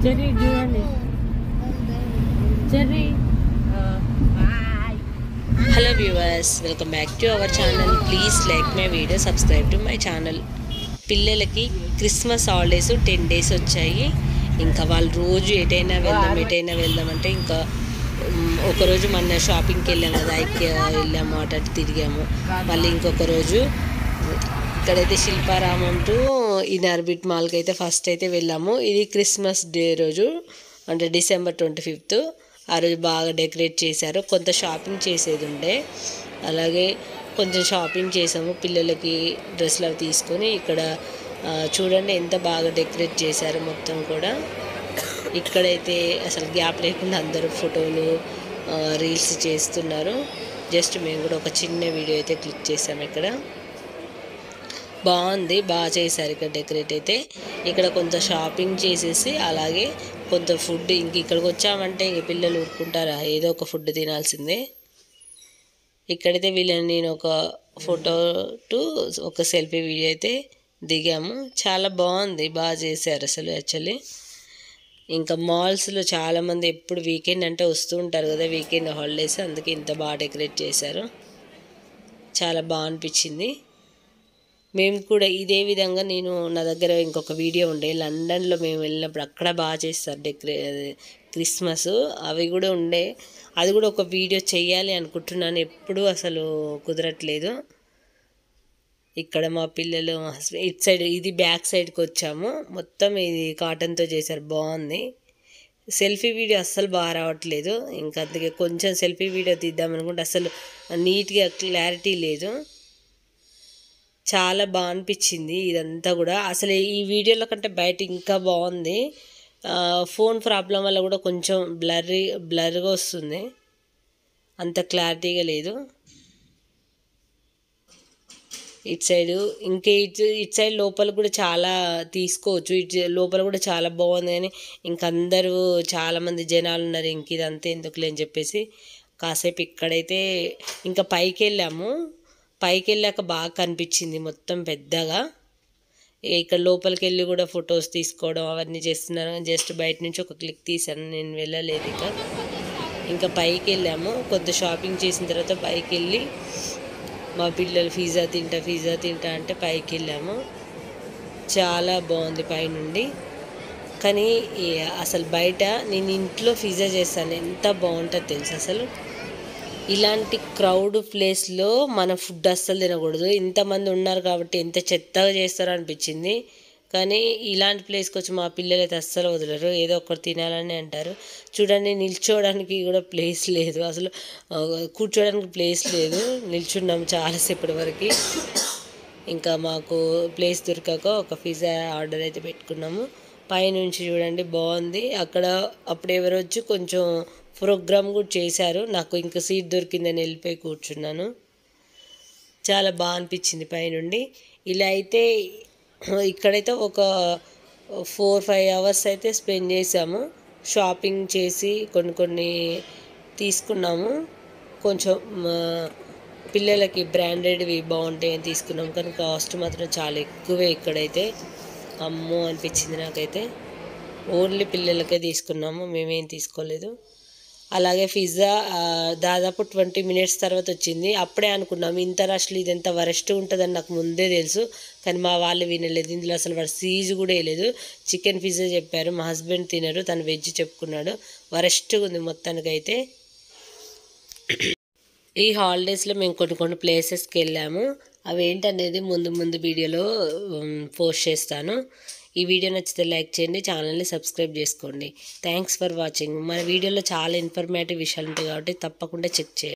Cherry చూడండి cherry. Hello viewers, welcome back to our channel. Please like my video, subscribe to my channel. పిల్లలకి Christmas holidays 10 days వచ్చాయి. ఇంకా వాళ్ళు రోజు ఎటైనా వెళ్దాం అంటే ఇంకా ఒకరోజు మన షాపింగ్కి వెళ్ళాము కదా, ఐక్య వెళ్ళాము, అటు తిరిగాము. మళ్ళీ ఇంకొక రోజు ఇక్కడైతే శిల్పారామం టు ఇనార్బిట్ మాల్కి అయితే ఫస్ట్ అయితే వెళ్ళాము. ఇది క్రిస్మస్ డే రోజు, అంటే December 25th. ఆ రోజు బాగా డెకరేట్ చేశారు. కొంత షాపింగ్ చేసేది ఉండే, అలాగే కొంచెం షాపింగ్ చేసాము. పిల్లలకి డ్రెస్సులు అవి తీసుకొని ఇక్కడ చూడండి ఎంత బాగా డెకరేట్ చేశారు మొత్తం కూడా. ఇక్కడైతే అసలు గ్యాప్ లేకుండా అందరూ ఫోటోలు రీల్స్ చేస్తున్నారు. జస్ట్ మేము కూడా ఒక చిన్న వీడియో అయితే క్లిక్ చేసాము. ఇక్కడ బాగుంది, బాగా చేశారు ఇక్కడ డెకరేట్ అయితే. ఇక్కడ కొంత షాపింగ్ చేసేసి అలాగే కొంత ఫుడ్, ఇంక ఇక్కడికి వచ్చామంటే ఇంక పిల్లలు ఊరుకుంటారా, ఏదో ఒక ఫుడ్ తినాల్సిందే. ఇక్కడైతే వీళ్ళని నేను ఒక ఫోటో టు ఒక సెల్ఫీ వీడియో అయితే దిగాము. చాలా బాగుంది, బాగా చేశారు అసలు యాక్చువల్లీ. ఇంకా మాల్స్లో చాలామంది ఎప్పుడు వీకెండ్ అంటే వస్తూ ఉంటారు కదా, వీకెండ్ హాలిడేస్, అందుకే ఇంత బాగా డెకరేట్ చేశారు. చాలా బాగా అనిపించింది. మేము కూడా ఇదే విధంగా నా దగ్గర ఇంకొక వీడియో ఉండే, లండన్లో మేము వెళ్ళినప్పుడు అక్కడ బాగా చేస్తారు క్రిస్మస్, అవి కూడా ఉండే. అది కూడా ఒక వీడియో చేయాలి అనుకుంటున్నాను, ఎప్పుడూ అసలు కుదరట్లేదు. ఇక్కడ మా పిల్లలు హస్బెండ్ ఇటు సైడ్, ఇది బ్యాక్ సైడ్కి వచ్చాము. మొత్తం ఇది కాటన్తో చేశారు, బాగుంది. సెల్ఫీ వీడియో అస్సలు బాగా రావట్లేదు. ఇంకా అందుకే కొంచెం సెల్ఫీ వీడియో తీద్దామనుకుంటే అసలు నీట్గా క్లారిటీ లేదు. చాలా బాగా అనిపించింది ఇదంతా కూడా. అసలు ఈ వీడియోల కంటే బయట ఇంకా బాగుంది. ఫోన్ ప్రాబ్లం వల్ల కూడా కొంచెం బ్లర్గా వస్తుంది, అంత క్లారిటీగా లేదు. ఇటు సైడు ఇంకా ఇటు సైడ్ లోపల కూడా చాలా తీసుకోవచ్చు. ఇటు లోపల కూడా చాలా బాగుంది, కానీ ఇంక అందరూ చాలామంది జనాలు ఉన్నారు. ఇంక ఇదంతా ఎందుకులే అని చెప్పేసి కాసేపు ఇక్కడైతే ఇంకా పైకి వెళ్ళాము. పైకి వెళ్ళాక బాగా కనిపించింది మొత్తం పెద్దగా. ఇక్కడ లోపలికి వెళ్ళి కూడా ఫొటోస్ తీసుకోవడం అవన్నీ చేస్తున్నారు. జస్ట్ బయట నుంచి ఒక క్లిక్ తీసాను, నేను వెళ్ళలేదు. ఇంకా పైకి వెళ్ళాము. కొంత షాపింగ్ చేసిన తర్వాత పైకి వెళ్ళి మా పిల్లలు పిజ్జా తింటా అంటే పైకి వెళ్ళాము. చాలా బాగుంది పైనుండి. కానీ అసలు బయట నేను ఇంట్లో పిజ్జా చేస్తాను, ఎంత బాగుంటుందో తెలుసు. అసలు ఇలాంటి క్రౌడ్ ప్లేస్లో మన ఫుడ్ అస్సలు తినకూడదు. ఇంతమంది ఉన్నారు కాబట్టి ఎంత చెత్తగా చేస్తారో అనిపించింది. కానీ ఇలాంటి ప్లేస్కి వచ్చి మా పిల్లలు అయితే అస్సలు వదలరు, ఏదో ఒకటి తినాలని అంటారు. చూడండి, నిల్చోవడానికి కూడా ప్లేస్ లేదు, అసలు కూర్చోడానికి ప్లేస్ లేదు. నిల్చున్నాము చాలాసేపటి వరకు. ఇంకా మాకు ప్లేస్ దొరకక ఒక పిజ్జా ఆర్డర్ అయితే పెట్టుకున్నాము. పైనుంచి చూడండి బాగుంది. అప్పుడు ఎవరు వచ్చి కొంచెం ప్రోగ్రామ్ కూడా చేశారు. నాకు ఇంకా సీట్ దొరికిందని వెళ్ళిపోయి కూర్చున్నాను. చాలా బాగా అనిపించింది పైనుండి. ఇలా అయితే ఇక్కడైతే ఒక 4-5 hours అయితే స్పెండ్ చేసాము. షాపింగ్ చేసి కొన్ని తీసుకున్నాము. కొంచెం పిల్లలకి బ్రాండెడ్వి బాగుంటాయని తీసుకున్నాము, కానీ కాస్ట్ మాత్రం చాలా ఎక్కువే. ఇక్కడైతే అమ్మో అనిపించింది నాకైతే. ఓన్లీ పిల్లలకే తీసుకున్నాము, మేమేం తీసుకోలేదు. అలాగే పిజ్జా దాదాపు 20 minutes తర్వాత వచ్చింది. అప్పుడే అనుకున్నాము ఇంత రష్లు ఇదంతా వరస్ట్ ఉంటుందని నాకు ముందే తెలుసు, కానీ మా వాళ్ళు వినలేదు. ఇందులో అసలు వాడు సీజ్ కూడా వేయలేదు. చికెన్ పిజ్జా చెప్పారు, మా హస్బెండ్ తినరు, తను వెజ్ చెప్పుకున్నాడు. వరస్ట్గా ఉంది మొత్తానికైతే. ఈ హాలిడేస్లో మేము కొన్ని ప్లేసెస్కి వెళ్ళాము. అవి ఏంటనేది ముందు వీడియోలో పోస్ట్ చేస్తాను. ఈ వీడియో నచ్చితే లైక్ చేయండి, ఛానల్ని సబ్స్క్రైబ్ చేసుకోండి. Thanks for watching. మన వీడియోలో చాలా ఇన్ఫర్మేటివ్ విషయాలు ఉంటాయి కాబట్టి తప్పకుండా చెక్ చేయండి.